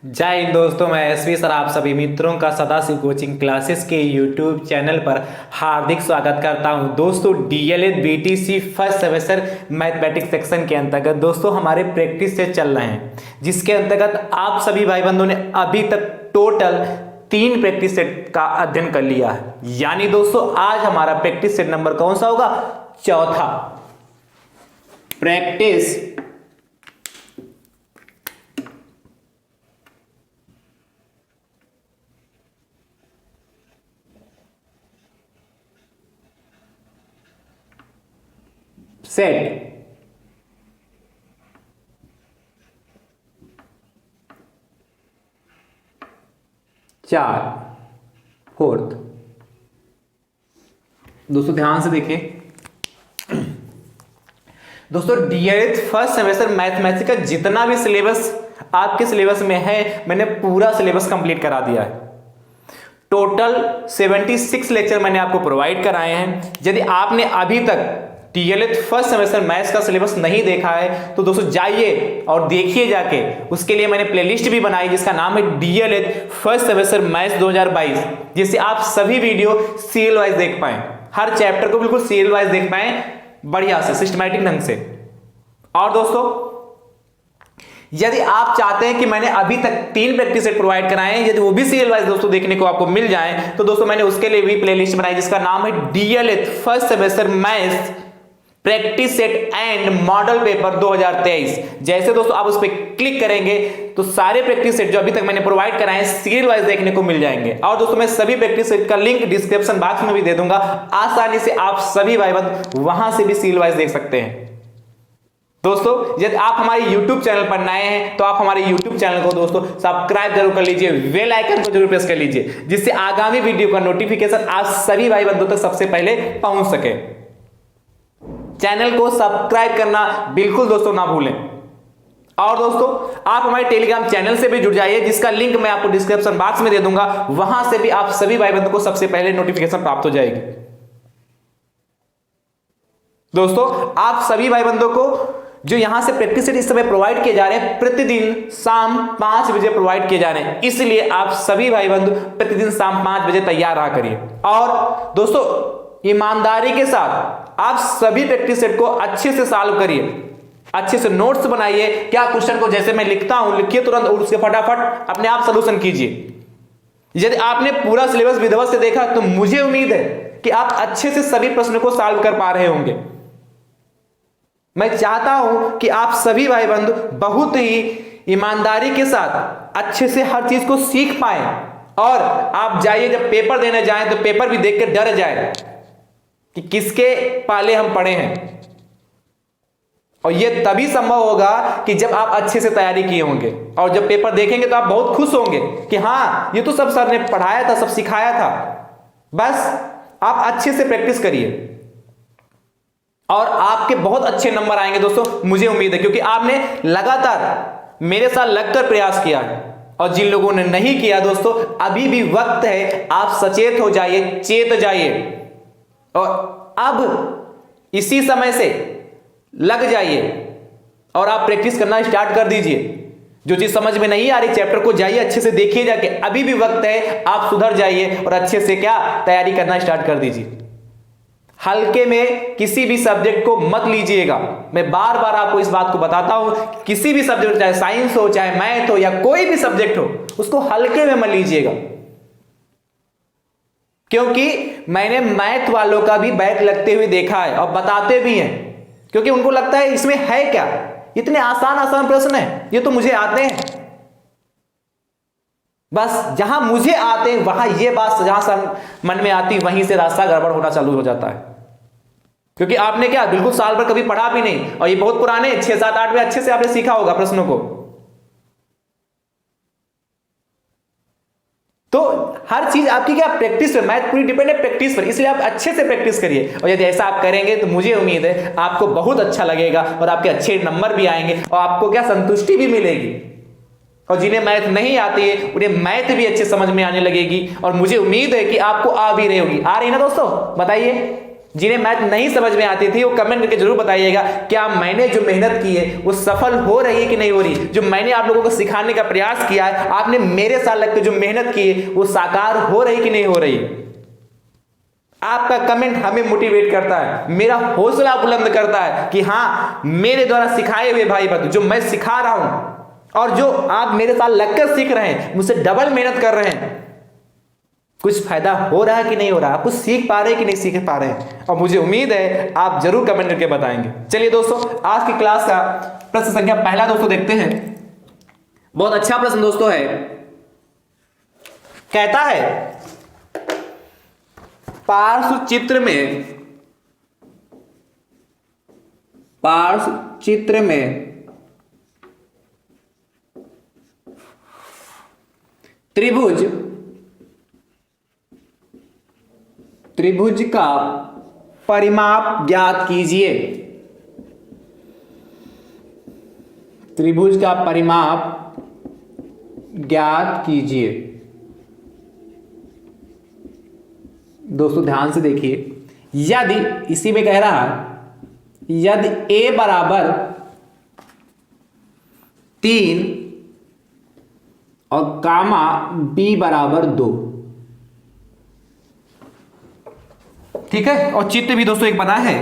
जय हिंद दोस्तों, मैं एसवी सर आप सभी मित्रों का सदाशिव कोचिंग क्लासेस के यूट्यूब चैनल पर हार्दिक स्वागत करता हूं। दोस्तों DElEd BTC first semester mathematics section के अंतर्गत दोस्तों हमारे प्रैक्टिस सेट चल रहे हैं, जिसके अंतर्गत आप सभी भाई बंधुओं ने अभी तक टोटल 3 प्रैक्टिस सेट का अध्ययन कर लिया है। यानी दोस्तों आज हमारा प्रैक्टिस सेट नंबर कौन सा होगा? चौथा प्रैक्टिस सेट। फोर्थ दोस्तों ध्यान से देखिए। दोस्तों डीएलएड फर्स्ट सेमेस्टर मैथमेटिक्स का जितना भी सिलेबस आपके सिलेबस में है, मैंने पूरा सिलेबस कंप्लीट करा दिया है। टोटल 76 लेक्चर मैंने आपको प्रोवाइड कराए हैं। यदि आपने अभी तक डीएलएड फर्स्ट सेमेस्टर मैथ्स का सिलेबस नहीं देखा है तो दोस्तों जाइए और देखिए जाके। उसके लिए मैंने प्लेलिस्ट भी बनाई जिसका नाम है डीएलएड फर्स्ट सेमेस्टर मैथ्स 2022, जिससे आप सभी वीडियो सीरियल वाइज देख पाएं, हर चैप्टर को बिल्कुल सीरियल वाइज देख पाएं बढ़िया से, सिस्टमैटिक ढंग से। और दोस्तों यदि आप चाहते हैं कि मैंने अभी तक 3 प्रैक्टिस सेट प्रोवाइड कराए हैं, यदि वो भी सीरियल वाइज दोस्तों देखने को आपको मिल जाए तो दोस्तों मैंने उसके लिए भी प्लेलिस्ट बनाई जिसका नाम है DElEd first semester maths practice set and model paper 2023। जैसे दोस्तों आप उस पर क्लिक करेंगे तो सारे प्रैक्टिस सेट जो अभी तक मैंने प्रोवाइड कराए हैं सीरियल वाइज देखने को मिल जाएंगे। और दोस्तों मैं सभी प्रैक्टिस सेट का लिंक डिस्क्रिप्शन बॉक्स में भी दे दूंगा, आसानी से आप सभी भाई बंधु वहां से भी सीरियल वाइज देख सकते हैं। दोस्तों यदि आप हमारे YouTube चैनल पर नए हैं तो आप हमारे YouTube चैनल को दोस्तों सब्सक्राइब जरूर कर लीजिए, बेल आइकन को जरूर प्रेस कर लीजिए, जिससे आगामी वीडियो का नोटिफिकेशन आप सभी भाई बंधुओं तक सबसे पहले पहुंच सके। चैनल को सब्सक्राइब करना बिल्कुल दोस्तों ना भूलें। और दोस्तों आप हमारे टेलीग्राम चैनल से भी जुड़ जाइए, जिसका लिंक मैं आपको डिस्क्रिप्शन बॉक्स में दे दूंगा। वहां से भी आप सभी भाई बंधुओं को सबसे पहले नोटिफिकेशन प्राप्त हो जाएगी। दोस्तों आप सभी भाई बंधुओं को जो यहां से प्रैक्टिस सेट इस समय प्रोवाइड किए जा रहे हैं, प्रतिदिन शाम 5 बजे प्रोवाइड किए जा रहे हैं, इसलिए आप सभी भाई बंधु प्रतिदिन शाम 5 बजे तैयार रहा करिए। और दोस्तों ईमानदारी के साथ आप सभी प्रैक्टिस सेट को अच्छे से सॉल्व करिए, अच्छे से नोट्स बनाइए। क्या क्वेश्चन को जैसे मैं लिखता हूं लिखिए तुरंत और उसके फटाफट अपने आप सॉल्यूशन कीजिए। यदि आपने पूरा सिलेबस विधिवत से देखा तो मुझे उम्मीद है कि आप अच्छे से सभी प्रश्नों को सॉल्व कर पा रहे होंगे। मैं चाहता हूं कि आप सभी भाई बंधु बहुत ही ईमानदारी के साथ अच्छे से हर चीज को सीख पाए, और आप जाइए जब पेपर देने जाएं तो पेपर भी देख कर डर जाए कि किसके पाले हम पड़े हैं। और यह तभी संभव होगा कि जब आप अच्छे से तैयारी किए होंगे, और जब पेपर देखेंगे तो आप बहुत खुश होंगे कि हाँ ये तो सब सर ने पढ़ाया था, सब सिखाया था। बस आप अच्छे से प्रैक्टिस करिए और आपके बहुत अच्छे नंबर आएंगे दोस्तों, मुझे उम्मीद है, क्योंकि आपने लगातार मेरे साथ लगकर प्रयास किया है। और जिन लोगों ने नहीं किया दोस्तों, अभी भी वक्त है, आप सचेत हो जाइए, चेत जाइए और अब इसी समय से लग जाइए और आप प्रैक्टिस करना स्टार्ट कर दीजिए। जो चीज समझ में नहीं आ रही चैप्टर को जाइए अच्छे से देखिए जाके, अभी भी वक्त है, आप सुधर जाइए और अच्छे से क्या तैयारी करना स्टार्ट कर दीजिए। हल्के में किसी भी सब्जेक्ट को मत लीजिएगा। मैं बार बार आपको इस बात को बताता हूं, किसी भी सब्जेक्ट, चाहे साइंस हो, चाहे मैथ हो, या कोई भी सब्जेक्ट हो, उसको हल्के में मत लीजिएगा। क्योंकि मैंने मैथ वालों का भी बैक लगते हुए देखा है और बताते भी हैं, क्योंकि उनको लगता है इसमें है क्या, इतने आसान आसान प्रश्न है, ये तो मुझे आते हैं। बस जहां मुझे आते हैं वहां ये बात जहां मन में आती वहीं से रास्ता गड़बड़ होना चालू हो जाता है। क्योंकि आपने क्या बिल्कुल साल भर कभी पढ़ा भी नहीं, और ये बहुत पुराने 6, 7, 8 में अच्छे से आपने सीखा होगा प्रश्नों को। तो हर चीज आपकी क्या प्रैक्टिस पर, मैथ पूरी डिपेंड है प्रैक्टिस पर, इसलिए आप अच्छे से प्रैक्टिस करिए। और यदि ऐसा आप करेंगे तो मुझे उम्मीद है आपको बहुत अच्छा लगेगा और आपके अच्छे नंबर भी आएंगे और आपको क्या संतुष्टि भी मिलेगी। और जिन्हें मैथ नहीं आती है उन्हें मैथ भी अच्छे समझ में आने लगेगी, और मुझे उम्मीद है कि आपको आ भी रही होगी। आ रही ना दोस्तों, बताइए जिन्हें मैथ नहीं समझ में आती थी वो कमेंट करके जरूर बताइएगा, क्या मैंने जो मेहनत की है वो सफल हो रही है कि नहीं हो रही। जो मैंने आप लोगों को सिखाने का प्रयास किया है, आपने मेरे साथ लगकर जो मेहनत की है वो साकार हो रही कि नहीं हो रही। आपका कमेंट हमें मोटिवेट करता है, मेरा हौसला बुलंद करता है कि हाँ, मेरे द्वारा सिखाए हुए भाई बंधु जो मैं सिखा रहा हूं और जो आप मेरे साथ लगकर सीख रहे हैं, मुझसे डबल मेहनत कर रहे हैं, कुछ फायदा हो रहा है कि नहीं हो रहा, कुछ सीख पा रहे हैं कि नहीं सीख पा रहे हैं। और मुझे उम्मीद है आप जरूर कमेंट करके बताएंगे। चलिए दोस्तों, आज की क्लास का प्रश्न संख्या पहला दोस्तों देखते हैं। बहुत अच्छा प्रश्न दोस्तों है। कहता है पार्श्व चित्र में त्रिभुज का परिमाप ज्ञात कीजिए। त्रिभुज का परिमाप ज्ञात कीजिए। दोस्तों ध्यान से देखिए, यदि इसी में कह रहा है यदि a बराबर 3 और गामा b बराबर 2, ठीक है, और चित्र भी दोस्तों एक बना है,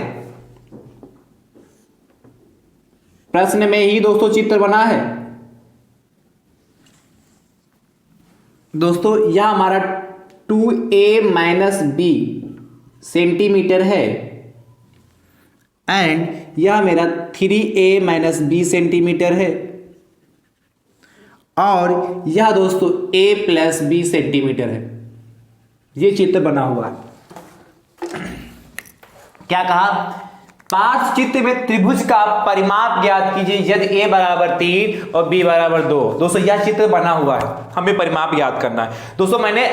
प्रश्न में ही दोस्तों चित्र बना है। दोस्तों यह हमारा 2a माइनस b सेंटीमीटर है एंड यह मेरा 3a माइनस b सेंटीमीटर है और यह दोस्तों a प्लस b सेंटीमीटर है। यह चित्र बना हुआ है। क्या कहा? पार्श्व चित्र में त्रिभुज का परिमाप ज्ञात कीजिए यदि a बराबर 3 और b बराबर 2। दोस्तों यह चित्र बना हुआ है, हमें परिमाप ज्ञात करना है। दोस्तों मैंने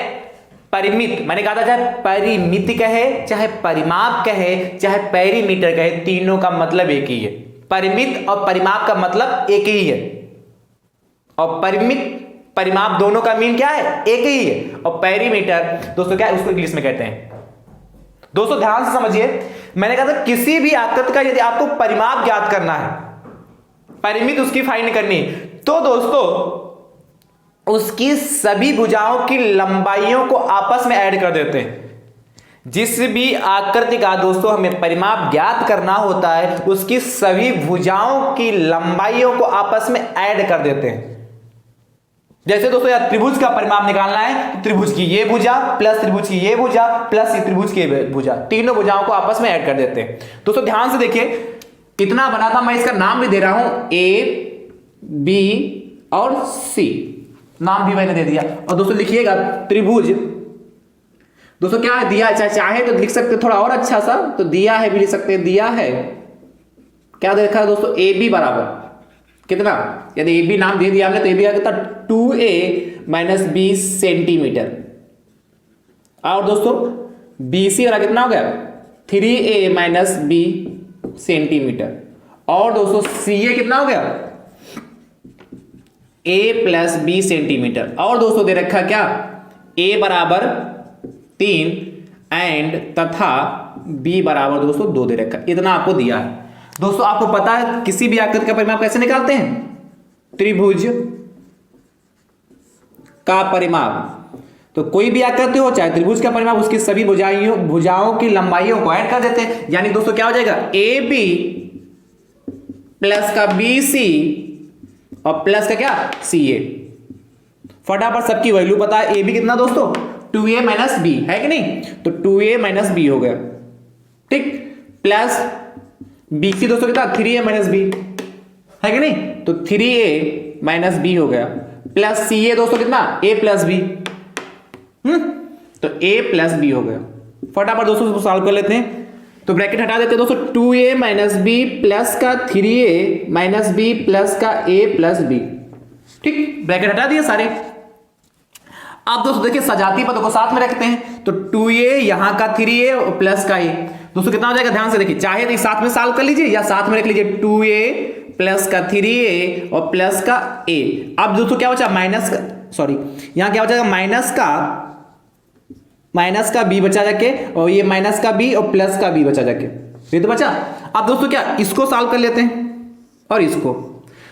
कहा था चाहे परिमित कहे, चाहे परिमाप कहे, चाहे पेरीमीटर कहे, तीनों का मतलब एक ही है। परिमित और परिमाप का मतलब एक ही है और परिमित परिमाप दोनों का मीन क्या है? एक ही है। और पेरीमीटर दोस्तों क्या है? उसको इंग्लिश में कहते हैं। दोस्तों ध्यान से समझिए, मैंने कहा था किसी भी आकृति का यदि आपको परिमाप ज्ञात करना है, परिमित उसकी फाइंड करनी, तो दोस्तों उसकी सभी भुजाओं की लंबाइयों को आपस में ऐड कर देते हैं। जिस भी आकृति का दोस्तों हमें परिमाप ज्ञात करना होता है, उसकी सभी भुजाओं की लंबाइयों को आपस में ऐड कर देते हैं। जैसे दोस्तों यार त्रिभुज का परिमाप निकालना है तो त्रिभुज की ये भुजा प्लस त्रिभुज की ये भुजा प्लस ये त्रिभुज की भुजा, तीनों भुजाओं को आपस में ऐड कर देते हैं। दोस्तों ध्यान से देखिए, कितना बना था, मैं इसका नाम भी दे रहा हूं, A, B और C, नाम भी मैंने दे दिया। और दोस्तों लिखिएगा त्रिभुज, दोस्तों क्या दिया, चाहे तो लिख सकते थोड़ा और अच्छा सा, तो दिया है भी लिख सकते हैं। दिया है क्या देखा है दोस्तों? AB बराबर कितना, यदि AB नाम दे दिया हमने तो AB कितना 2a माइनस b सेंटीमीटर। और दोस्तों BC वाला कितना हो गया? 3a minus b centimetre. और दोस्तों CA कितना हो गया? a plus b centimetre. और दोस्तों दे रखा क्या? a बराबर 3 एंड तथा b बराबर दोस्तों 2 दे रखा। इतना आपको दिया है। दोस्तों आपको पता है किसी भी आकृति का परिमाप कैसे निकालते हैं? त्रिभुज का परिमाप, तो कोई भी आकृति हो चाहे त्रिभुज का परिमाप, उसकी सभी भुजाओं की लंबाइयों को ऐड कर देते हैं। यानी दोस्तों क्या हो जाएगा? AB प्लस का BC और प्लस का क्या? CA। फटाफट सबकी वैल्यू पता है। AB कितना दोस्तों? 2a माइनस b है कि नहीं? तो 2a माइनस b हो गया, ठीक, प्लस BC दोस्तों कितना? 3a माइनस b है कि नहीं? तो 3a माइनस b हो गया, प्लस CA दोस्तों कितना? a प्लस b, तो a प्लस b हो गया। फटाफट दोस्तों इसको सॉल्व कर लेते हैं। तो ब्रैकेट हटा देते हैं दोस्तों, 2a माइनस b प्लस का 3a माइनस b प्लस का a प्लस b, ठीक, ब्रैकेट हटा दिए सारे। अब दोस्तों देखिए सजाती पदों को साथ में रखते हैं, तो 2a यहां का 3a और प्लस का a, दोस्तों कितना हो जाएगा? ध्यान से देखिए, चाहे तो साथ में सॉल्व कर लीजिए या साथ में रख लीजिए, 2a प्लस का 3a और प्लस का a। अब दोस्तों क्या बचा? माइनस का, सॉरी यहां क्या हो जाएगा? माइनस का माइनस का बी बचा जाके, और ये माइनस का बी और प्लस का बी बचा जाके, ये तो बचा। अब दोस्तों क्या इसको सॉल्व कर लेते हैं और इसको,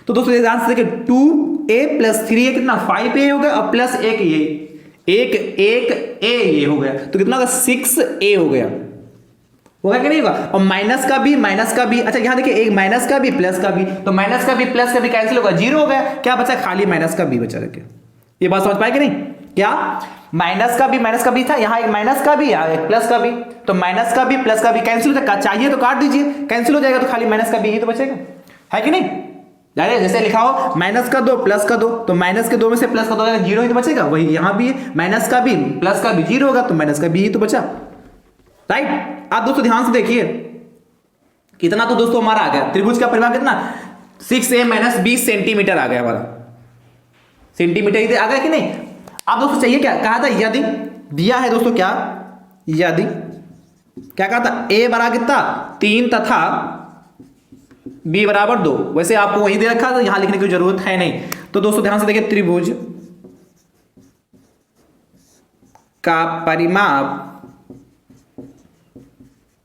तो दोस्तों ध्यान से देखिए 2a प्लस 3a कितना 5a हो गया और प्लस एक ये एक एक a ये हो गया, तो कितना होगा 6a हो गया, होगा कि नहीं होगा। और माइनस का भी, अच्छा यहां देखिए एक माइनस का भी प्लस का भी, तो माइनस का भी प्लस का भी कैंसिल होगा, जीरो हो गया, क्या बचा खाली माइनस का बी बचा रखे। ये बात समझ पाए कि नहीं, क्या माइनस का भी था, यहां एक माइनस का भी यहां एक प्लस का भी, तो माइनस का भी प्लस का भी कैंसिल हो जाएगा, चाहिए तो काट दीजिए, कैंसिल हो जाएगा, तो खाली माइनस का बी ही तो बचेगा, है कि नहीं। जैसे लिखा हो माइनस का 2 प्लस का 2, तो माइनस के 2 में से प्लस का 2 जाएगा, जीरो ही तो बचेगा, वही यहां भी है माइनस का भी प्लस का भी जीरो होगा, तो माइनस का बी ही तो बचा, राइट। आप दोस्तों ध्यान से देखिए कितना तो दोस्तों हमारा आ गया, त्रिभुज का परिमाप कितना 6a माइनस 20 सेंटीमीटर आ गया हमारा, सेंटीमीटर ही आ गया कि नहीं। आप दोस्तों चाहिए क्या कहा था, यदि दिया है दोस्तों, क्या यदि क्या कहा था, a बराबर कितना 3 तथा b बराबर 2, वैसे आपको वही दे रखा था, यहां लिखने की जरूरत है नहीं। तो दोस्तों ध्यान से देखिए त्रिभुज का परिमाप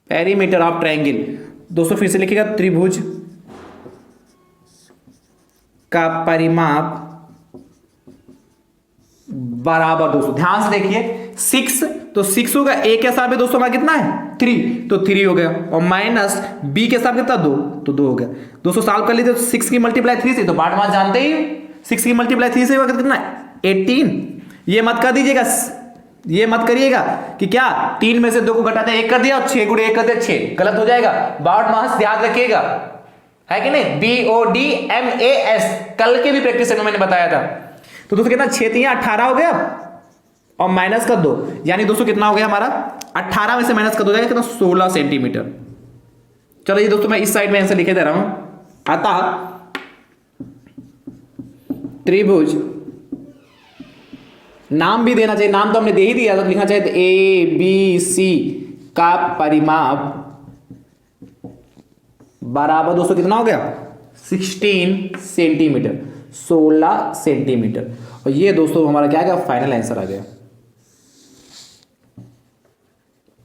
पेरीमीटर ऑफ ट्रायंगल, दोस्तों फिर से लिखिएगा त्रिभुज का परिमाप बराबर, दोस्तों ध्यान से देखिए 6, तो 6 होगा, a के साथ में दोस्तों हमारा कितना है 3, तो 3 हो गया, और माइनस b के साथ कितना 2, तो 2 हो गया। दोस्तों सॉल्व कर लीजिए, 6 की मल्टीप्लाई 3 से, तो पार्ट मान जानते ही 6 की मल्टीप्लाई 3 से होगा कितना 18, ये मत कर दीजिएगा, ये मत करिएगा कि क्या 3 में से 2 को घटाते हैं 1 कर दिया और 6 गुणे 1 कर दिया 6, गलत हो जाएगा, बाउट मास याद रखिएगा, है कि नहीं, BODMAS, कल के भी प्रैक्टिस में मैंने बताया था। तो दोस्तों कितना 6 3 18 हो गया और माइनस का 2, यानी दोस्तों कितना हो गया हमारा 18 में से माइनस का 2 जाएगा कितना 16 सेंटीमीटर। चलो ये दोस्तों मैं इस साइड में आंसर लिखे दे रहा हूं, अतः त्रिभुज, नाम भी देना चाहिए, नाम तो हमने दे ही दिया था, लिखना चाहिए ABC का परिमाप बराबर दोस्तों कितना हो गया 16 सेंटीमीटर, 16 सेंटीमीटर, और ये दोस्तों हमारा क्या है फाइनल आंसर आ गया।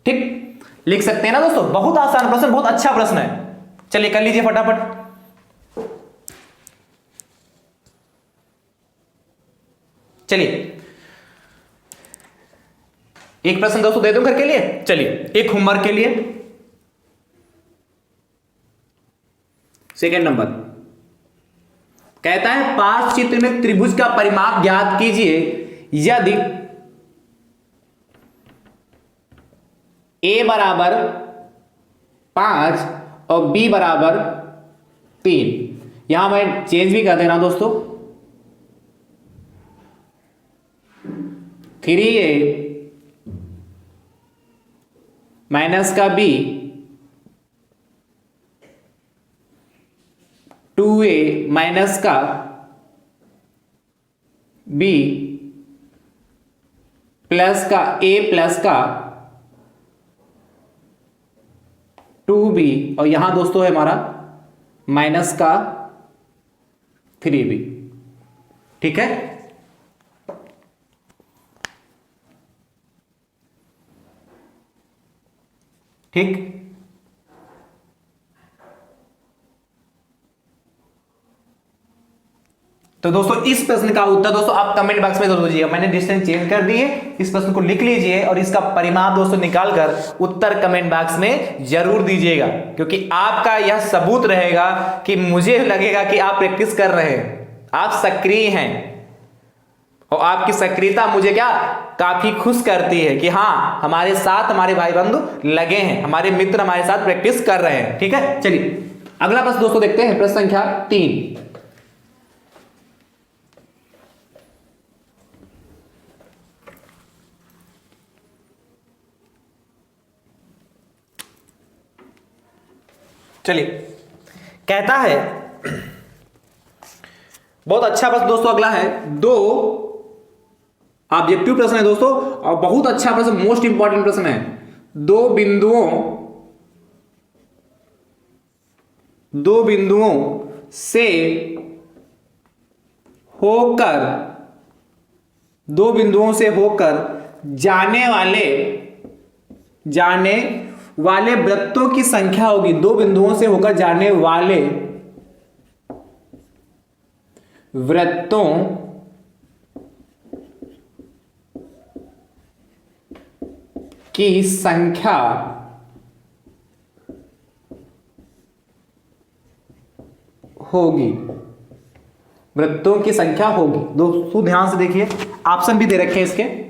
ठीक, लिख सकते हैं ना दोस्तों, बहुत आसान प्रश्न, बहुत अच्छा प्रश्न है। चलिए कर लीजिए फटाफट। चलिए एक प्रश्न दोस्तों दे दूं घर के लिए, चलिए एक होमवर्क के लिए, सेकंड नंबर कहता है पार्श्व चित्र में त्रिभुज का परिमाप ज्ञात कीजिए यदि a बराबर 5 और b बराबर 3, यहां मैं चेंज भी कर दे रहा हूं दोस्तों, 3a माइनस का b 2a माइनस का b प्लस का a प्लस का 2b, और यहां दोस्तों है हमारा माइनस का 3b, ठीक है। ठीक, तो दोस्तों इस प्रश्न का उत्तर दोस्तों आप कमेंट बॉक्स में जरूर दीजिएगा, मैंने डिस्टेंस चेंज कर दी है, इस प्रश्न को लिख लीजिए और इसका परिमाप दोस्तों निकालकर उत्तर कमेंट बॉक्स में जरूर दीजिएगा, क्योंकि आपका यह सबूत रहेगा कि मुझे लगेगा कि आप प्रैक्टिस कर रहे हैं, आप सक्रिय हैं, और आपकी सक्रियता मुझे क्या काफी खुश करती है कि हाँ हमारे साथ हमारे भाई बंधु लगे हैं, हमारे मित्र हमारे साथ प्रैक्टिस कर रहे हैं। ठीक है, चलिए अगला प्रश्न दोस्तों देखते हैं, प्रश्न संख्या 3। चलिए कहता है, बहुत अच्छा प्रश्न दोस्तों अगला है, दो ऑब्जेक्टिव प्रश्न है दोस्तों, और बहुत अच्छा प्रश्न, मोस्ट इंपॉर्टेंट प्रश्न है। दो बिंदुओं से होकर जाने वाले वृत्तों की संख्या होगी, दो बिंदुओं से होकर जाने वाले वृत्तों की संख्या होगी, वृत्तों की संख्या होगी। दोस्तों ध्यान से देखिए, ऑप्शन भी दे रखे हैं इसके।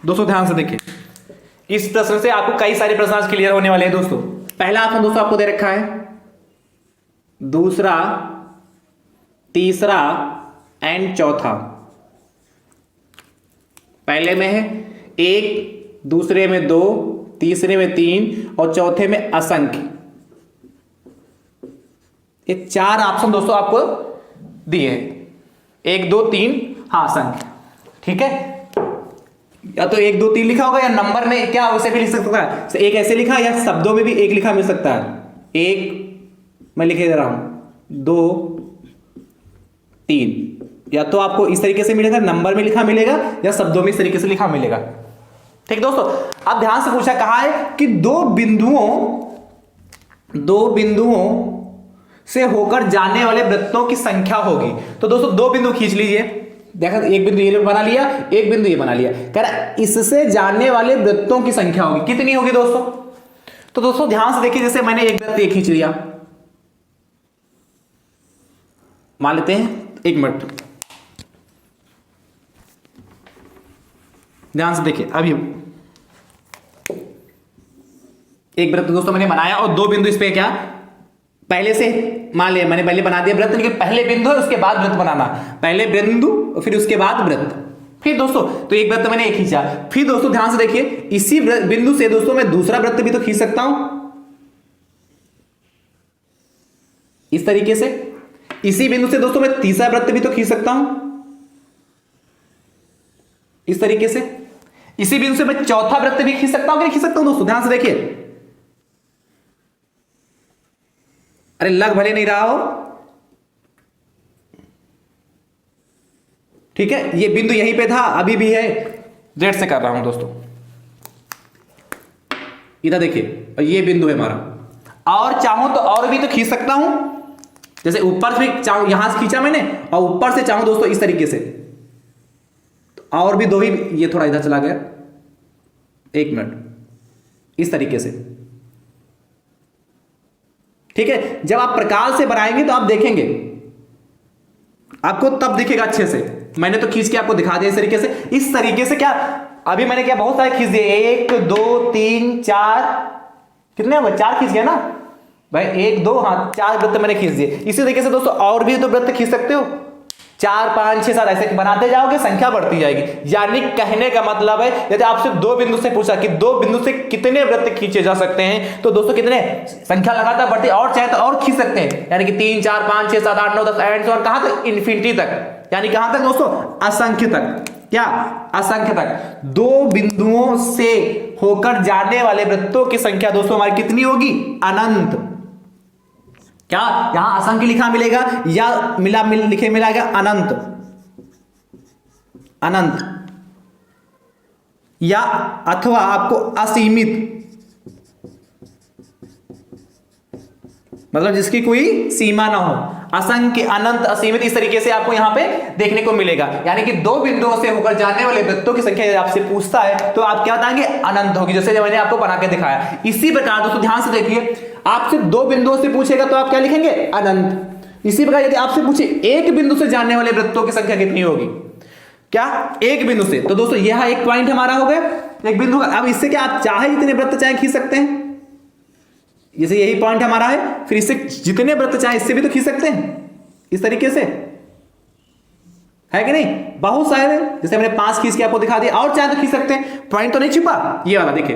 दोस्तों ध्यान से देखिए, इस प्रश्न से आपको कई सारे प्रश्न आज क्लियर होने वाले हैं। दोस्तों पहला ऑप्शन दोस्तों आपको दे रखा है, दूसरा, तीसरा एंड चौथा। पहले में है 1, दूसरे में 2, तीसरे में 3 और चौथे में असंख्य। ये 4 ऑप्शन दोस्तों आपको दिए हैं, 1, 2, 3, हाँ असंख्य। ठीक है, या तो 1, 2, 3 लिखा होगा या नंबर में क्या उसे भी लिख सकता है, एक ऐसे लिखा या शब्दों में भी एक लिखा मिल सकता है। 1 मैं लिखे दे रहा हूं, 2, 3, या तो आपको इस तरीके से मिलेगा, नंबर में लिखा मिलेगा या शब्दों में इस तरीके से लिखा मिलेगा। ठीक दोस्तों, अब ध्यान से पूछा कहा है कि दो बिंदुओं से होकर जाने वाले वृत्तों की संख्या होगी। तो दोस्तों 2 बिंदु खींच लीजिए, देखा एक बिंदु ये बना लिया, एक बिंदु ये बना लिया, कह रहा इससे जाने वाले वृत्तों की संख्या होगी, कितनी होगी दोस्तों। तो दोस्तों ध्यान से देखिए, जैसे मैंने एक वृत्त ये खींच लिया, मान लेते हैं 1 मिनट, ध्यान से देखिए, अभी एक वृत्त दोस्तों मैंने बनाया और 2 बिंदु इस पे क्या पहले से मान लिया, मैंने पहले बना दिया वृत्त, लेकिन पहले बिंदु है उसके बाद वृत्त बनाना, पहले बिंदु फिर उसके बाद वृत्त। फिर दोस्तों तो एक वृत्त मैंने एक खींचा, फिर दोस्तों ध्यान से देखिए, इसी बिंदु से दोस्तों मैं दूसरा वृत्त भी तो खींच सकता हूं इस तरीके से। इसी बिंदु से दोस्तों मैं तीसरा वृत्त भी तो खींच सकता हूं इस तरीके से। इसी बिंदु से मैं चौथा वृत्त भी खींच सकता हूं कि नहीं खींच सकता हूं दोस्तों, ध्यान से देखिए। अरे लग भले नहीं रहा हो, ठीक है, ये बिंदु यहीं पे था, अभी भी है, जेड से कर रहा हूं दोस्तों, इधर देखिए, और ये बिंदु है हमारा, और चाहूं तो और भी तो खींच सकता हूं, जैसे ऊपर से चाहूं, यहां से खींचा मैंने और ऊपर से चाहूं दोस्तों इस तरीके से, तो और भी 2 ही, ये थोड़ा इधर चला गया, 1 मिनट, इस तरीके से। ठीक है, जब आप प्रकाश से बनाएंगे तो आप देखेंगे, आपको तब दिखेगा अच्छे से। मैंने तो खींच के आपको दिखा दिया इस तरीके से क्या, अभी मैंने क्या बहुत सारे खींच दिए, 1, 2, 3, 4, कितने हुए, 4 खींच गया ना भाई, 1, 2, हाँ 4 वृत्त मैंने खींच दिए। इसी तरीके से दोस्तों और भी तो वृत्त खींच सकते हो, 4, 5, 6, 7 ऐसे बनाते जाओगे, संख्या बढ़ती जाएगी। यानी कहने का मतलब है, यदि आपसे 2 बिंदु से पूछा कि 2 बिंदु से कितने वृत्त खींचे जा सकते हैं, तो दोस्तों कितने, संख्या लगातार बढ़ती है, और चाहे तो और खींच सकते हैं, यानी कि 3, 4, 5, 6, 7, 8, 9, 10 एंड और कहां तक, इन्फिनिटी तक, यानी कहां तक दोस्तों, असंख्य तक। क्या, असंख्य तक। 2 बिंदुओं से होकर जाने वाले वृत्तों की संख्या दोस्तों हमारी कितनी होगी, अनंत। क्या यहां असंख्य लिखा मिलेगा या लिखे मिलेगा अनंत, अनंत, या अथवा आपको असीमित, मतलब जिसकी कोई सीमा ना हो, असंख्य, अनंत, असीमित, इस तरीके से आपको यहां पे देखने को मिलेगा। यानी कि 2 बिंदुओं से होकर जाने वाले वृत्तों की संख्या यदि आपसे पूछता है तो आप क्या बताएंगे, अनंत होगी, जैसे मैंने आपको बना के दिखाया। इसी प्रकार दोस्तों ध्यान से देखिए, आपसे 2 बिंदुओं से पूछेगा तो आप क्या लिखेंगे, अनंत। इसी प्रकार यदि आपसे पूछे 1 बिंदु से जाने वाले वृत्तों की संख्या कितनी होगी, क्या 1 बिंदु से, तो दोस्तों यह एक पॉइंट हमारा हो गया, एक बिंदु का। अब इससे क्या आप चाहे जितने वृत्त चाहे खींच सकते हैं, जैसे यही पॉइंट हमारा है, फिर इससे जितने वृत्त चाहे इससे भी तो खींच सकते हैं इस तरीके से, है कि नहीं, बहुत सारे, जैसे मैंने 5 खींच के आपको दिखा दिया, और चाहे तो खींच सकते हैं, पॉइंट तो नहीं छिपा, ये वाला देखिए,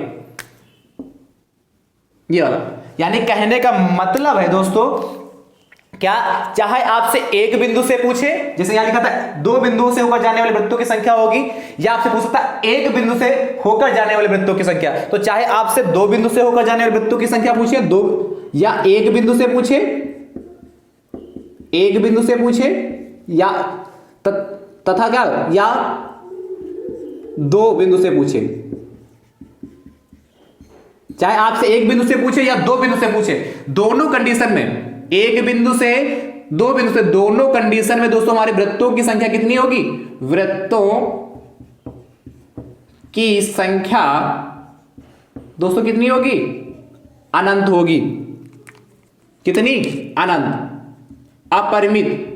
ये वाला। यानी कहने का मतलब है दोस्तों क्या चाहे आपसे एक बिंदु से पूछे, जैसे यहां लिखा था दो बिंदुओं से होकर जाने वाले वृत्तों की संख्या होगी, या आपसे पूछ सकता है एक बिंदु से होकर जाने वाले वृत्तों की संख्या। तो चाहे आपसे दो बिंदु से होकर जाने वाले वृत्तों की संख्या पूछे, दो या एक बिंदु से पूछे, एक बिंदु से पूछे, या तथा क्या, या दो बिंदु से पूछे। चाहे आपसे एक बिंदु से पूछे या दो बिंदु से पूछे, दोनों कंडीशन में, एक बिंदु से दो बिंदु से, दोनों कंडीशन में दोस्तों हमारे वृत्तों की संख्या कितनी होगी? वृत्तों की संख्या दोस्तों कितनी होगी? अनंत होगी। कितनी? अनंत, अपरिमित।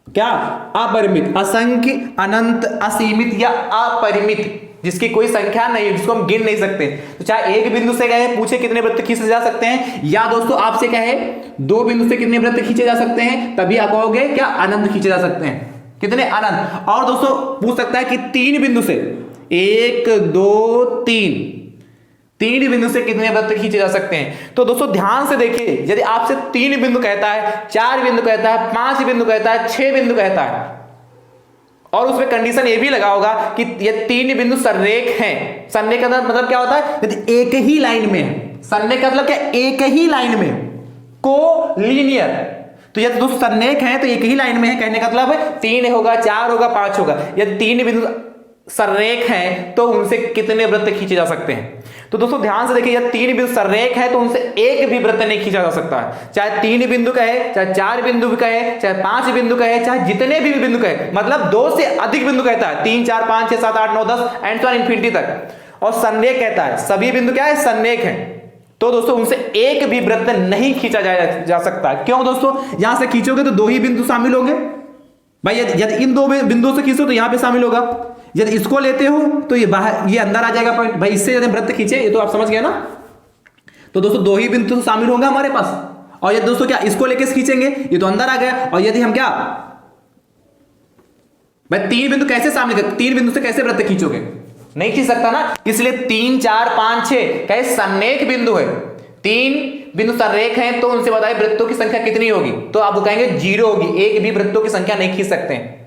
क्या? अपरिमित, असंख्य, अनंत, असीमित या अपरिमित, जिसकी कोई संख्या नहीं, जिसको हम गिन नहीं सकते। तो चाहे एक बिंदु से कहे पूछे कितने वृत्त खींचे जा सकते हैं, या दोस्तों आपसे कहे दो बिंदु से कितने वृत्त खींचे जा सकते हैं, तभी आप कहोगे क्या? अनंत खींचे जा सकते हैं। कितने? अनंत। और दोस्तों पूछ सकता है कि तीन बिंदु से, एक दो तीन, तीन बिंदु से कितने वृत्त खींचे जा सकते हैं। तो दोस्तों ध्यान से देखिए, यदि आपसे तीन बिंदु कहता है, चार बिंदु कहता है, पांच बिंदु कहता है, छह बिंदु कहता है, और उसमें कंडीशन ये भी लगा होगा कि ये तीन बिंदु संरेख हैं। संरेख का मतलब क्या होता है? यदि एक ही लाइन में है, संरेख का मतलब क्या? एक ही लाइन में, कोलिनियर। तो यदि दोस्तों संरेख है तो एक ही लाइन में है, कहने का मतलब है तीन होगा, चार होगा, पांच होगा। यदि तीन बिंदु संरेख हैं तो उनसे कितने वृत्त खींचे जा सकते हैं? तो दोस्तों ध्यान से देखिए, यदि तीन बिंदु संरेख है तो उनसे एक भी वृत्त नहीं खींचा जा सकता है। चाहे तीन बिंदु कहे, चाहे चार बिंदु भी कहे, चाहे पांच बिंदु कहे, चाहे जितने भी बिंदु कहे, मतलब दो से अधिक बिंदु कहता है, तीन चार पांच छह सात आठ नौ 10 एंड सो ऑन इन्फिनिटी तक। और संरेख कहता है सभी बिंदु क्या है? संरेख है। तो दोस्तों उनसे एक भी वृत्त नहीं खींचा जा सकता। क्यों दोस्तों? यहां से खींचोगे तो दो ही बिंदु शामिल होंगे भाई। यदि इन दो बिंदुओं से खींचो तो यहां पे शामिल होगा, यदि इसको लेते हो तो ये बाहर, ये अंदर आ जाएगा पॉइंट भाई। इससे यदि वृत्त खींचे, ये तो आप समझ गए ना। तो दोस्तों दो ही बिंदु तो शामिल होंगे हमारे पास। और यदि दोस्तों क्या इसको लेके खींचेंगे, ये तो अंदर आ गया। और यदि हम क्या भाई तीन बिंदु कैसे शामिल कर, तीन बिंदु से कैसे वृत्त खींचोगे? नहीं खींच सकता ना। इसलिए तीन चार पांच छह कहे संरेख बिंदु है, तीन बिंदु संरेख हैं, तो उनसे बताइए वृत्तों की संख्या कितनी होगी? तो आप वो कहेंगे जीरो होगी, एक भी वृत्तों की संख्या नहीं खींच सकते हैं।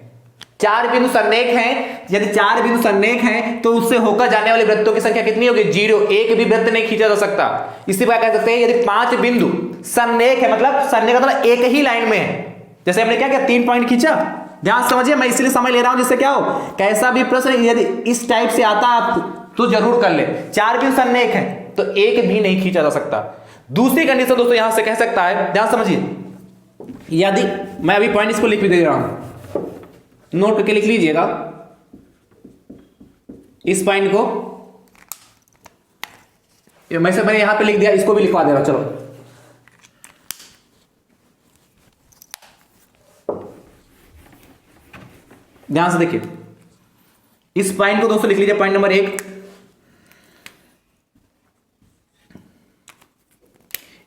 चार बिंदु संरेख हैं, यदि चार बिंदु संरेख हैं तो उससे होकर जाने वाले वृत्तों की संख्या कितनी होगी? जीरो, एक भी वृत्त नहीं खींचा जा सकता। इसी प्रकार कह सकते हैं यदि पांच बिंदु संरेख है, मतलब संरेख का मतलब एक ही लाइन में है। जैसे हमने क्या किया, तीन पॉइंट खींचा। ध्यान समझिए, मैं इसलिए समय ले रहा हूं जिससे क्या हो, कैसा भी प्रश्न यदि इस टाइप से आता आप तो जरूर कर ले। चार बिंदु संरेख है तो एक भी नहीं खींचा जा सकता। दूसरी कंडीशन दोस्तों यहां से कह सकता है, ध्यान समझिए, यदि मैं अभी पॉइंट इसको लिख भी दे रहा हूं, नोट करके लिख लीजिएगा इस पॉइंट को। मैंने यहां पे लिख दिया, इसको भी लिखवा दे रहा हूं। चलो ध्यान से देखिए, इस पॉइंट को दोस्तों लिख लीजिए। पॉइंट नंबर एक,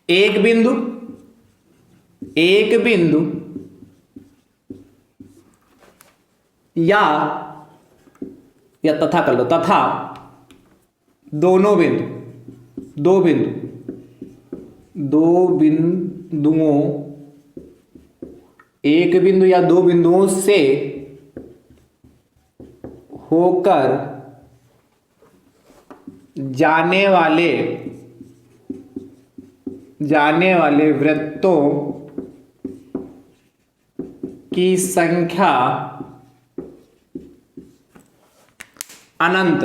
एक बिंदु या तथा कर लो, तथा दोनों बिंदु, दो बिंदुओं, एक बिंदु या दो बिंदुओं से होकर जाने वाले वृत्तों की संख्या अनंत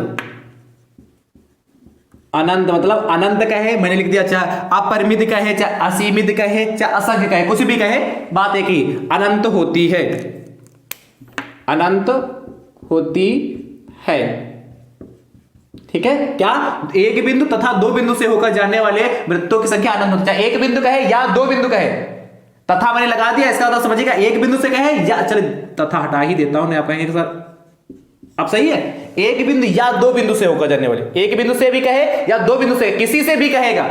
मतलब अनंत कहे, मैंने लिख दिया, चाहे अपरिमित कहे, चाहे असीमित कहे, चाहे असंख्य कहे, कुछ भी कहे, बात एक ही, अनंत होती है, अनंत होती है। ठीक है क्या? एक बिंदु तथा दो बिंदु से होकर जाने वाले वृत्तों की संख्या अनंत होती है। चाहे एक बिंदु कहे या दो बिंदु कहे, तथा मैंने लगा दिया, इसका मतलब समझिएगा एक बिंदु से कहे या, चले तथा हटा ही देता हूं, आप कहेंगे सर अब सही है, एक बिंदु या दो बिंदु से होकर जाने वाले, एक बिंदु से भी कहे या दो बिंदु से, किसी से भी कहेगा,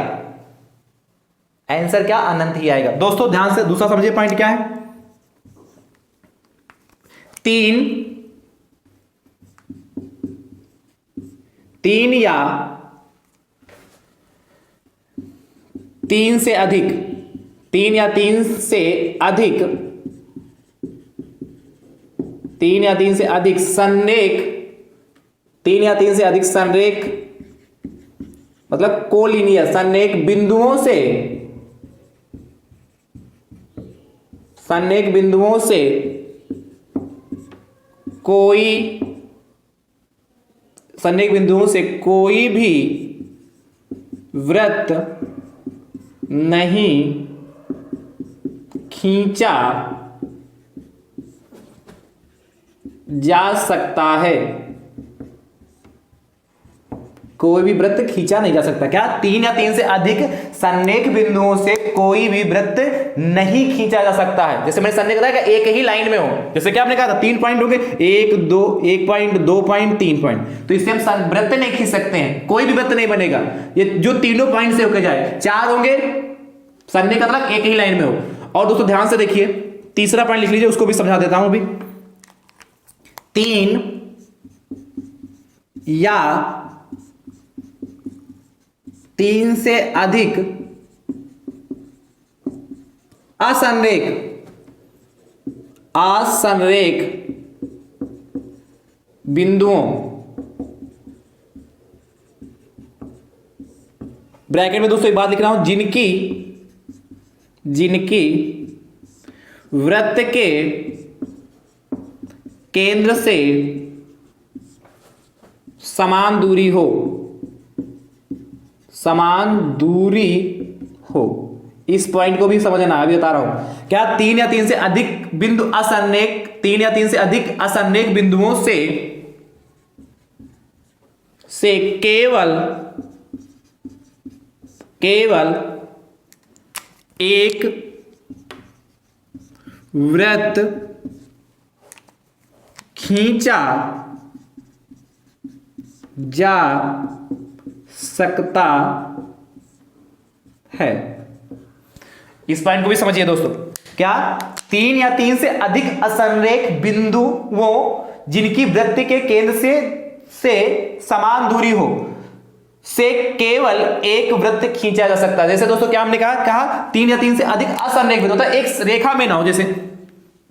आंसर क्या? अनंत ही आएगा। दोस्तों ध्यान से दूसरा समझिए पॉइंट क्या है। तीन या तीन से अधिक 3 या 3 से अधिक, 3 या 3 से अधिक संरेख, 3 या 3 से अधिक संरेख मतलब कोलिनियर संरेख बिंदुओं से, संरेख बिंदुओं से कोई, संरेख बिंदुओं से कोई भी वृत्त नहीं खींचा जा सकता है। कोई भी वृत्त खींचा नहीं जा सकता। क्या? 3 या 3 से अधिक संरेख बिंदुओं से कोई भी वृत्त नहीं खींचा जा सकता है। जैसे मैंने संरेख बताया कि एक ही लाइन में हो, जैसे क्या आपने कहा था 3 पॉइंट होंगे, 1 2 1 पॉइंट 2 पॉइंट 3 पॉइंट, तो इससे हम वृत्त नहीं खींच सकते हैं, कोई भी वृत्त नहीं बनेगा ये जो तीनों पॉइंट से होकर जाए। 4 होंगे संरेख मतलब एक ही लाइन में हो। और दोस्तों ध्यान से देखिए, तीसरा पॉइंट लिख लीजिए, उसको भी समझा देता हूं अभी। 3 या 3 से अधिक असंरेख, असंरेख बिंदुओं, ब्रैकेट में दोस्तों एक बात लिख रहा हूं, जिनकी वृत्त के केंद्र से समान दूरी हो, समान दूरी हो। इस पॉइंट को भी समझना, अभी बता रहा हूं। क्या? 3 या 3 से अधिक बिंदु असंरेख, 3 या 3 से अधिक असंरेख बिंदुओं से केवल एक वृत्त खींचा जा सकता है। इस पॉइंट को भी समझिए दोस्तों। क्या? 3 या 3 से अधिक असंरेख बिंदुओं जिनकी वृत्त के केंद्र से समान दूरी हो से केवल एक वृत्त खींचा जा सकता है। जैसे दोस्तों क्या हमने कहा 3 या 3 से अधिक असंरेख बिंदु, एक रेखा में ना हो। जैसे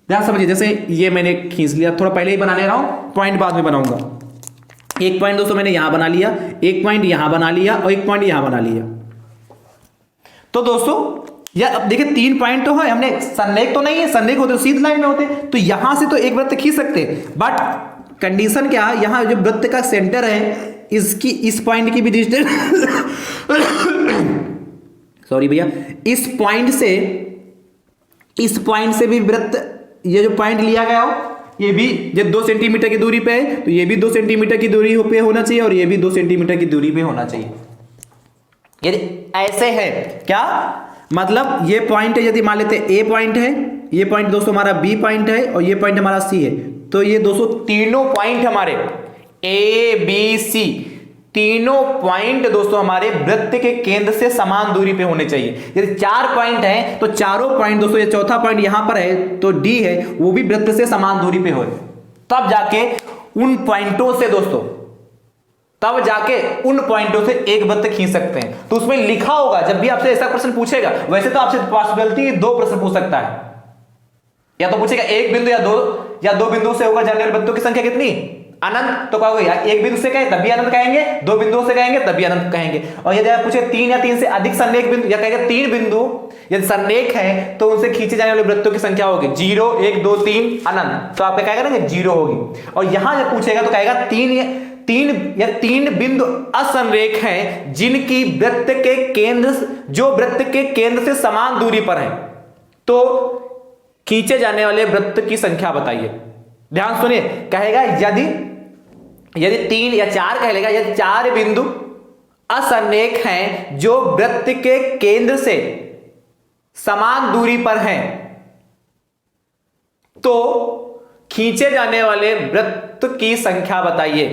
ध्यान समझिए, जैसे ये मैंने खींच लिया, थोड़ा पहले ही बना ले रहा हूं, पॉइंट बाद में बनाऊंगा। एक पॉइंट दोस्तों मैंने यहां बना लिया, एक पॉइंट यहां बना लिया और एक पॉइंट यहां बना लिया। तो दोस्तों या अब देखिए 3 पॉइंट तो है, हमने संरेख तो नहीं है, संरेख होते तो सीधी लाइन में होते, तो यहां से तो एक वृत्त खींच सकते, बट कंडीशन क्या है, यहां जो वृत्त का सेंटर है इसकी, इस पॉइंट की भी डिस्टेंस सॉरी भैया, इस पॉइंट से भी वृत्त, ये जो पॉइंट लिया गया हो ये भी ये 2 सेंटीमीटर की दूरी पे है, तो ये भी 2 सेंटीमीटर की दूरी पे होना चाहिए और ये भी 2 सेंटीमीटर की दूरी पे होना चाहिए। यदि ऐसे है, क्या मतलब ये पॉइंट है, यदि मान लेते ए पॉइंट है, ये पॉइंट दोस्तों हमारा बी पॉइंट है और ये पॉइंट हमारा सी है, तो ये दोस्तों तीनों पॉइंट हमारे ए बी सी, तीनों पॉइंट दोस्तों हमारे वृत्त के केंद्र से समान दूरी पे होने चाहिए। यदि 4 पॉइंट है तो चारों पॉइंट दोस्तों, ये चौथा पॉइंट यहां पर है तो डी है, वो भी वृत्त से समान दूरी पे हो, तब जाके उन पॉइंटों से दोस्तों, तब जाके उन पॉइंटों से एक वृत्त खींच सकते हैं। तो उसमें लिखा होगा, जब भी आपसे ऐसा प्रश्न पूछेगा, वैसे तो आपसे पॉसिबिलिटी 2 प्रश्न पूछ सकता है, या तो पूछेगा एक बिंदु या दो बिंदु से होकर जाने वाले वृत्तों की संख्या कितनी, अनंत, तो कहोगे यार एक बिंदु से कहें तब भी अनंत कहेंगे, 2 बिंदुओं से कहेंगे तब भी अनंत कहेंगे। और यदि आप पूछे 3 या 3 से अधिक संरेख बिंदु, या कहेंगे 3 बिंदु यदि संरेख है तो उनसे खींचे जाने वाले वृत्तों की संख्या होगी 0 1 2 3 अनंत, तो आप क्या करेंगे 0 होगी। और यहां जब पूछेगा तो कहेगा 3 बिंदु असंरेख हैं जिनकी वृत्त के केंद्र, जो वृत्त के केंद्र से समान दूरी पर हैं, तो खींचे जाने वाले वृत्त की संख्या बताइए। ध्यान सुनिए, कहेगा यदि 3 या 4 कह लेगा, यदि 4 बिंदु असंरेख हैं जो वृत्त के केंद्र से समान दूरी पर हैं, तो खींचे जाने वाले वृत्त की संख्या बताइए।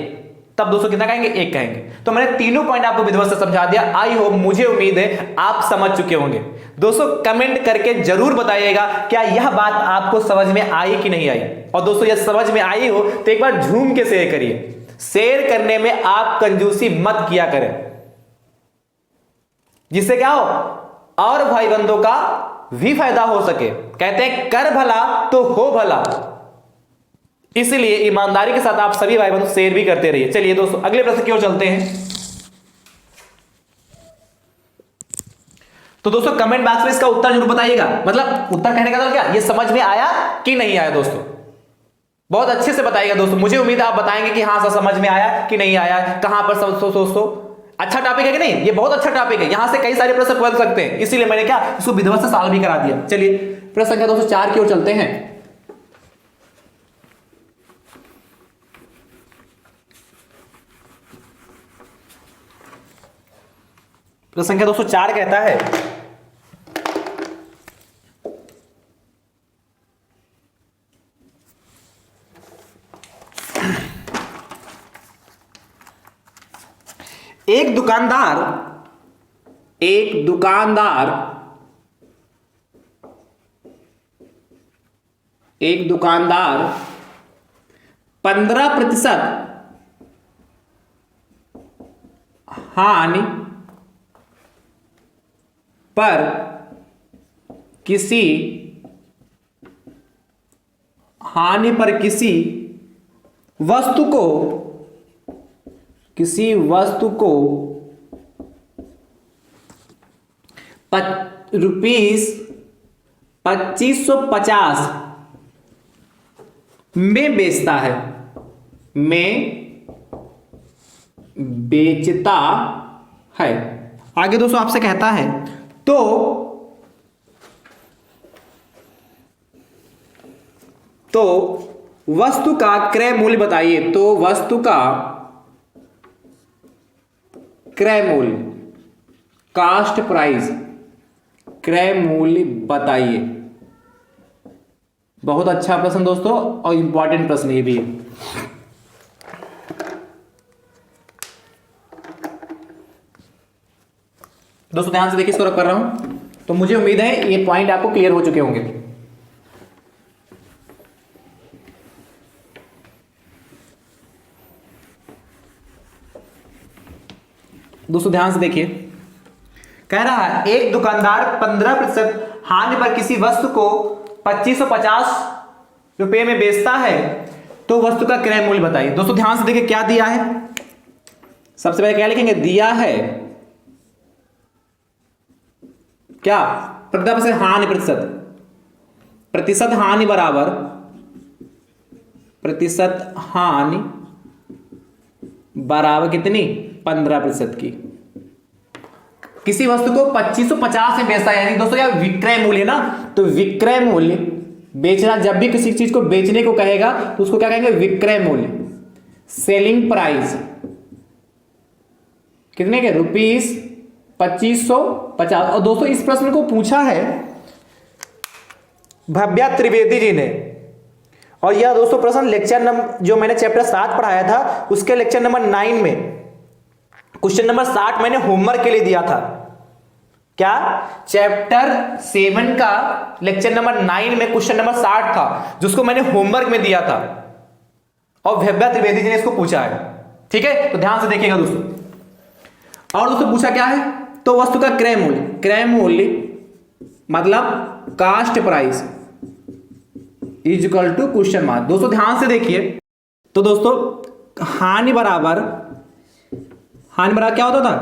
तब दोस्तों कितना कहेंगे, 1 कहेंगे। तो मैंने तीनों पॉइंट आपको विधिवत से समझा दिया। आई होप, मुझे उम्मीद है आप समझ चुके होंगे। दोस्तों कमेंट करके जरूर बताइएगा क्या यह बात आपको समझ में आई कि नहीं आई। और दोस्तों यह समझ में आई हो तो एक बार झूम के शेयर करिए। शेयर करने में आप कंजूसी मत किया करें, जिससे क्या हो और भाई बंधों का भी फायदा हो सके। कहते हैं कर भला तो हो भला, इसलिए ईमानदारी के साथ आप सभी भाई बंधु शेयर भी करते रहिए। चलिए दोस्तों अगले प्रश्न की ओर चलते हैं। तो दोस्तों कमेंट बॉक्स में इसका उत्तर जरूर बताइएगा, मतलब उत्तर कहने का मतलब क्या, ये समझ में आया कि नहीं आया। दोस्तों बहुत अच्छे से बताइएगा दोस्तों, मुझे उम्मीद है आप बताएंगे कि हाँ सर समझ में आया कि नहीं आया, कहां पर दोस्तों अच्छा टॉपिक है कि नहीं, ये बहुत अच्छा टॉपिक है, यहां से कई सारे प्रश्न बन सकते हैं, इसीलिए मैंने क्या इसको विधिवत से सॉल्व भी करा दिया। चलिए प्रश्न संख्या दोस्तों 4 की ओर चलते हैं। प्रश्न संख्या दोस्तों 4 कहता है एक दुकानदार 15% हानि पर किसी वस्तु को ₹2550 में बेचता है, आगे दोस्तों आपसे कहता है तो वस्तु का क्रय मूल्य बताइए। तो वस्तु का क्रय मूल्य, कास्ट प्राइस, क्रय मूल्य बताइए। बहुत अच्छा प्रश्न दोस्तों और इंपॉर्टेंट प्रश्न ये भी है। दोस्तों ध्यान से देखिए, इसको रख कर रहा हूं, तो मुझे उम्मीद है ये पॉइंट आपको क्लियर हो चुके होंगे। दोस्तों ध्यान से देखिए, कह रहा है एक दुकानदार 15% हानि पर किसी वस्तु को 2550 रुपए में बेचता है, तो वस्तु का क्रय मूल्य बताइए। दोस्तों ध्यान से देखिए क्या दिया है, सबसे पहले क्या लिखेंगे, दिया है क्या 15% हानि प्रतिशत हानि बराबर कितनी 15% की। किसी वस्तु को 2550 में बेचता है, यानी दोस्तों यह विक्रय मूल्य है ना, तो विक्रय मूल्य बेचना, जब भी किसी चीज को बेचने को कहेगा तो उसको क्या कहेंगे, विक्रय मूल्य, सेलिंग प्राइस कितने के ₹2550। और दोस्तों इस प्रश्न को पूछा है भव्या त्रिवेदी जी ने, और यह दोस्तों प्रश्न लेक्चर नंबर जो मैंने चैप्टर 7 पढ़ाया था उसके लेक्चर नंबर 9 में क्वेश्चन नंबर 60 मैंने होमवर्क के लिए दिया था। क्या चैप्टर 7 का लेक्चर नंबर 9 में क्वेश्चन नंबर 60 था, जिसको मैंने होमवर्क में दिया था, और भव्या त्रिवेदी जी ने इसको पूछा है। ठीक है, तो ध्यान से देखिएगा दोस्तों। और दोस्तों पूछा क्या है, तो वस्तु का क्रय मूल्य मतलब cost price is equal to question mark. दोस्तों ध्यान से देखिए, तो दोस्तों हानि बराबर क्या होता था,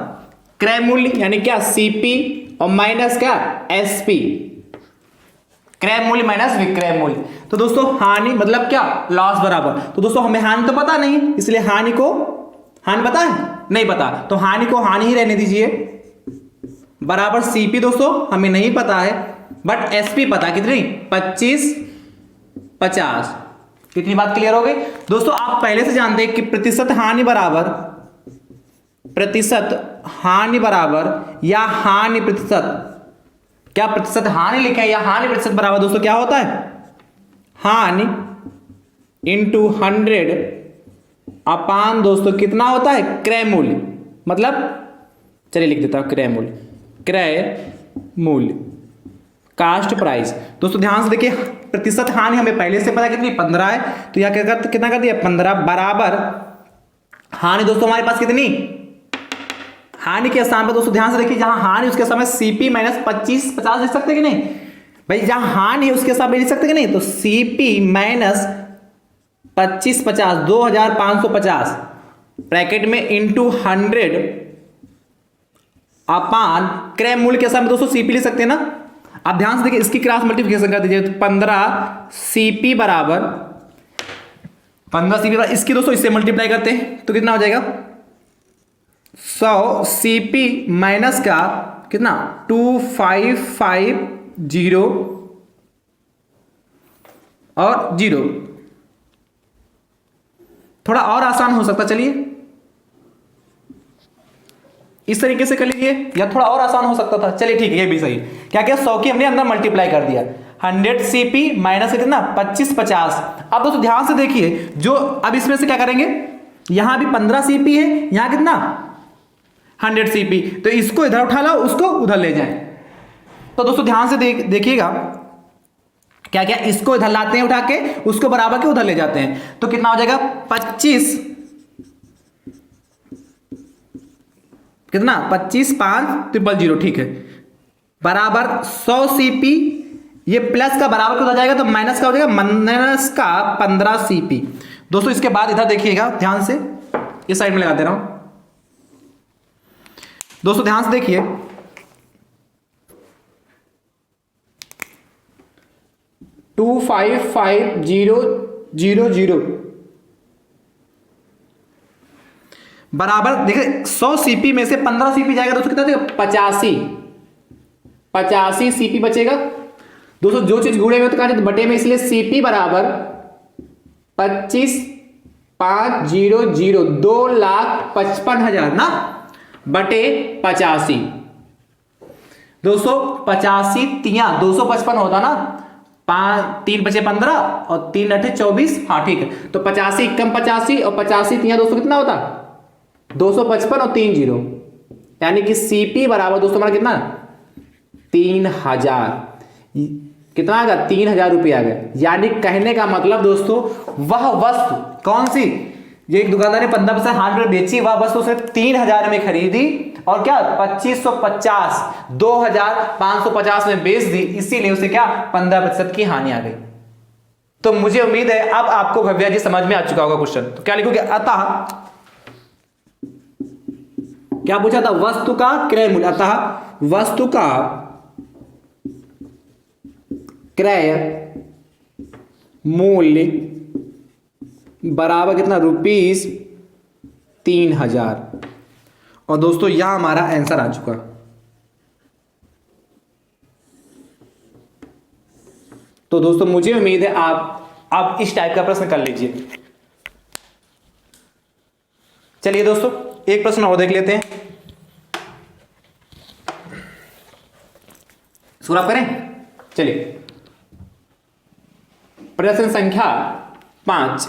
क्रय मूल्य, यानी क्या सीपी और माइनस क्या एसपी, क्रय मूल्य माइनस विक्रय मूल्य। तो दोस्तों हानि मतलब क्या, लॉस बराबर, तो दोस्तों हमें हानि तो पता नहीं, इसलिए हानि पता है नहीं पता, तो हानि को हानि ही रहने दीजिए, बराबर सीपी दोस्तों हमें नहीं पता है, बट एसपी पता कितनी 2550। कितनी बात क्लियर हो गई दोस्तों। आप पहले से जानते हैं कि प्रतिशत हानि बराबर या हानि प्रतिशत, क्या प्रतिशत हानि लिखे हैं या हानि प्रतिशत बराबर दोस्तों क्या होता है, हानि इंटू 100 अपान दोस्तों कितना होता है, क्रय मूल्य, मतलब चलिए लिख देता हूं क्रय मूल्य कास्ट प्राइस। दोस्तों ध्यान से देखिए, प्रतिशत हानि हमें पहले से पता कितनी 15 है, तो यह कितना कर दिया 15 बराबर हानि दोस्तों हमारे पास कितनी, हानि के स्थान पर दोस्तों ध्यान से देखिए, जहां हानि उसके समय सीपी माइनस 2550 लिख सकते कि नहीं, भाई जहां हान है उसके साथ लिख सकते कि नहीं, तो CP माइनस 2550 2550 ब्रैकेट में इंटू 100 अपान क्रय मूल्य के साथ दोस्तों CP लिख सकते हैं ना। आप ध्यान से देखिए, इसकी क्रॉस मल्टीप्लिकेशन कर दीजिए, तो 15 CP बराबर 15 CP बराबर इसकी दोस्तों इससे मल्टीप्लाई करते हैं तो कितना हो जाएगा 100 CP माइनस का कितना 2550 और 0। थोड़ा और आसान हो सकता, चलिए इस तरीके से कर लीजिए, या थोड़ा और आसान हो सकता था, चलिए ठीक है ये भी सही। क्या क्या 100 की हमने अंदर मल्टीप्लाई कर दिया, 100 CP माइनस कितना 2550। अब दोस्तों ध्यान से देखिए, जो अब इसमें से क्या करेंगे, यहां भी 15 CP है, यहां कितना 100 CP, तो इसको इधर उठा लो, उसको उधर ले जाएं। तो दोस्तों ध्यान से देखिएगा, क्या क्या इसको इधर लाते हैं उठा के, उसको बराबर के उधर ले जाते हैं, तो कितना हो जाएगा 25 कितना 25,5,000, ठीक है, बराबर 100 CP, ये प्लस का बराबर कितना जाएगा तो माइनस का हो जाएगा माइनस का 15 CP। दोस्तों इसके बाद इधर देखिएगा ध्यान से, इस साइड में लगा दे रहा हूं, दोस्तों ध्यान से देखिए, टू 255000 बराबर देखिए 100 CP में से 15 CP जाएगा दोस्तों कितना देगा 85 CP बचेगा। दोस्तों जो चीज गुणे में तो कहा बटे में, इसलिए CP बराबर 25,500 2,55,000 ना बटे 85। दोस्तों 85 तिया 255 होता ना, 3 बचे 15 और 3 अठे 24, हाँ ठीक है, तो 85 कम 85 और 85 तिया दोस्तों कितना होता 255 और 3 0, यानी कि CP बराबर दोस्तों हमारा कितना 3000, कितना आ गया 3000 रुपये आ गए। यानी कहने का मतलब दोस्तों वह वस्तु कौन सी, ये एक दुकानदार ने 15% हाथ में बेची, वह वस्तु उसने 3000 में खरीदी और क्या 2550 2550 में बेच दी, इसीलिए उसे क्या 15% की हानि आ गई। तो मुझे उम्मीद है अब आपको भव्या जी समझ में आ चुका होगा क्वेश्चन। तो क्या लिखोगे, अतः क्या पूछा था, वस्तु का क्रय मूल्य, अतः वस्तु का क्रय मूल्य बराबर कितना ₹3000। और दोस्तों यहां हमारा आंसर आ चुका। तो दोस्तों मुझे उम्मीद है आप इस टाइप का प्रश्न कर लीजिए। चलिए दोस्तों एक प्रश्न और देख लेते हैं, शुरू करें। चलिए प्रश्न संख्या 5,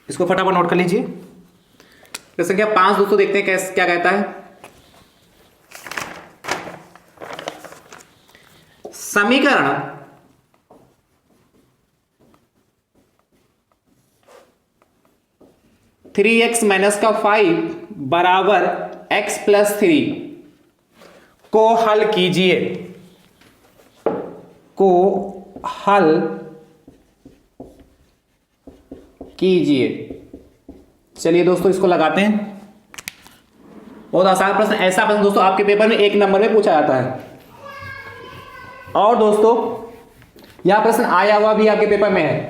इसको फटाफट नोट कर लीजिए। प्रश्न संख्या 5 दोस्तों देखते हैं क्या कहता है। समीकरण थ्री एक्स माइनस का 5 बराबर x प्लस 3 को हल कीजिए, को हल कीजिए। चलिए दोस्तों इसको लगाते हैं। बहुत आसान प्रश्न, ऐसा प्रश्न दोस्तों आपके पेपर में 1 नंबर में पूछा जाता है। और दोस्तों यह प्रश्न आया हुआ भी आपके पेपर में है।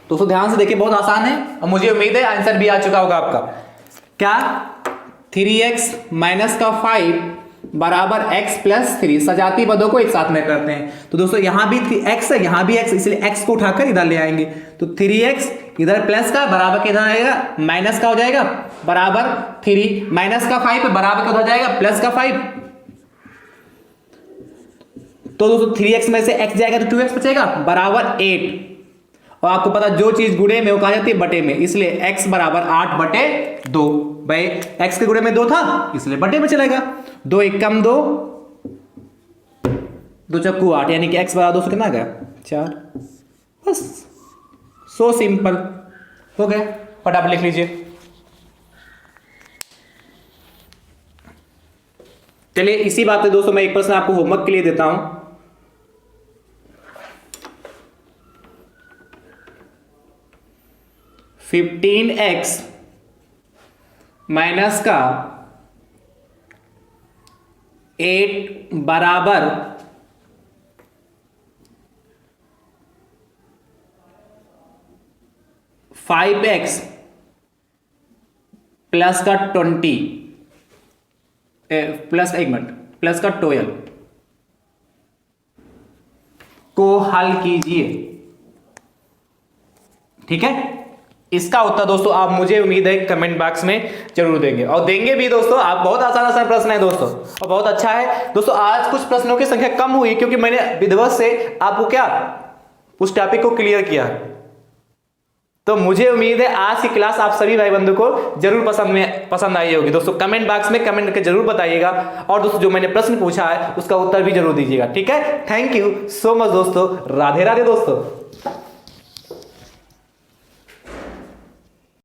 दोस्तों ध्यान से देखिए, बहुत आसान है और मुझे उम्मीद है आंसर भी आ चुका होगा आपका। क्या 3x माइनस का 5 बराबर x प्लस 3, सजाती पदों को एक साथ में करते हैं। तो दोस्तों यहां भी x है, यहां भी x, इसलिए x को उठाकर इधर ले आएंगे। तो 3x इधर प्लस का बराबर के इधर आएगा माइनस का हो जाएगा, बराबर 3 माइनस का 5 बराबर का हो जाएगा प्लस का 5। तो दोस्तों 3x में से x जाएगा तो 2x बचेगा बराबर 8। और आपको पता जो चीज गुणे में वो कहा जाती है बटे में, इसलिए x बराबर 8/2। भाई x के गुणे में 2 था इसलिए बटे में चलेगा। 2 1 कम 2, 2 चक्कू 8, यानी कि x बराबर दोस्तों कितना आ गया 4। बस सो सिंपल हो गया। फटाफट लिख लीजिए। चलिए इसी बात पे दोस्तों मैं एक प्रश्न आपको होमवर्क के लिए देता हूं। 15x माइनस का 8 बराबर 5x प्लस का 20 प्लस 12 को हल कीजिए। ठीक है, इसका उत्तर दोस्तों आप मुझे उम्मीद है कमेंट बॉक्स में जरूर देंगे, और देंगे भी दोस्तों आप। बहुत आसान प्रश्न है दोस्तों और बहुत अच्छा है दोस्तों। आज कुछ प्रश्नों की संख्या कम हुई क्योंकि मैंने विधिवत से आपको क्या उस टॉपिक को क्लियर किया। तो मुझे उम्मीद है आज की क्लास आप सभी भाई बंधु को जरूर पसंद आई होगी दोस्तों। कमेंट बॉक्स में कमेंट करके जरूर बताइएगा, और दोस्तों जो मैंने प्रश्न पूछा है उसका उत्तर भी जरूर दीजिएगा। ठीक है, थैंक यू सो मच दोस्तों। राधे राधे दोस्तों।